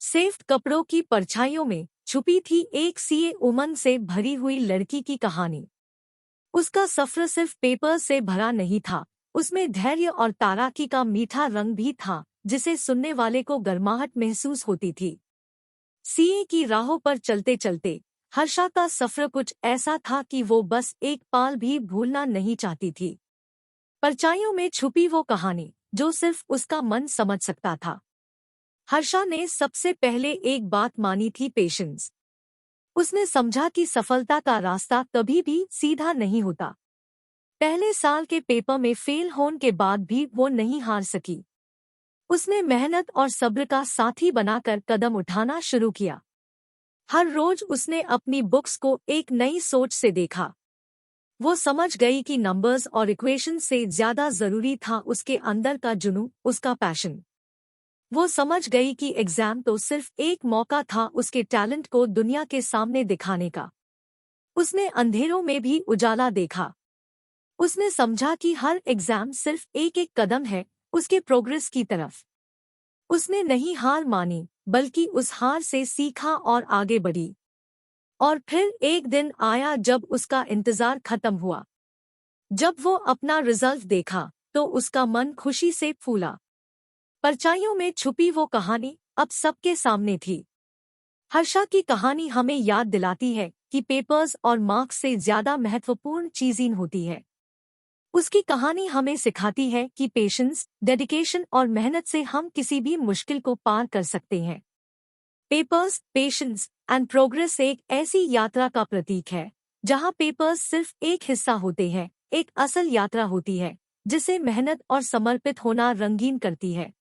सेफ्ट कपड़ों की परछाइयों में छुपी थी एक सीए उमंग से भरी हुई लड़की की कहानी। उसका सफ़र सिर्फ पेपर से भरा नहीं था, उसमें धैर्य और ताराकी का मीठा रंग भी था, जिसे सुनने वाले को गर्माहट महसूस होती थी। सीए की राहों पर चलते चलते हर्षा का सफ़र कुछ ऐसा था कि वो बस एक पल भी भूलना नहीं चाहती थी। परछाइयों में छुपी वो कहानी जो सिर्फ उसका मन समझ सकता था। हर्षा ने सबसे पहले एक बात मानी थी, पेशेंस। उसने समझा कि सफलता का रास्ता कभी भी सीधा नहीं होता। पहले साल के पेपर में फेल होने के बाद भी वो नहीं हार सकी। उसने मेहनत और सब्र का साथी बनाकर कदम उठाना शुरू किया। हर रोज उसने अपनी बुक्स को एक नई सोच से देखा। वो समझ गई कि नंबर्स और इक्वेशन से ज्यादा जरूरी था उसके अंदर का जुनून, उसका पैशन। वो समझ गई कि एग्जाम तो सिर्फ एक मौका था उसके टैलेंट को दुनिया के सामने दिखाने का। उसने अंधेरों में भी उजाला देखा। उसने समझा कि हर एग्जाम सिर्फ एक एक कदम है उसके प्रोग्रेस की तरफ। उसने नहीं हार मानी, बल्कि उस हार से सीखा और आगे बढ़ी। और फिर एक दिन आया जब उसका इंतजार खत्म हुआ। जब वो अपना रिजल्ट देखा तो उसका मन खुशी से फूला। परछाइयों में छुपी वो कहानी अब सबके सामने थी। हर्षा की कहानी हमें याद दिलाती है कि पेपर्स और मार्क्स से ज्यादा महत्वपूर्ण चीज़ें होती है। उसकी कहानी हमें सिखाती है कि पेशेंस, डेडिकेशन और मेहनत से हम किसी भी मुश्किल को पार कर सकते हैं। पेपर्स, पेशेंस एंड प्रोग्रेस एक ऐसी यात्रा का प्रतीक है जहां पेपर्स सिर्फ एक हिस्सा होते हैं, एक असल यात्रा होती है जिसे मेहनत और समर्पित होना रंगीन करती है।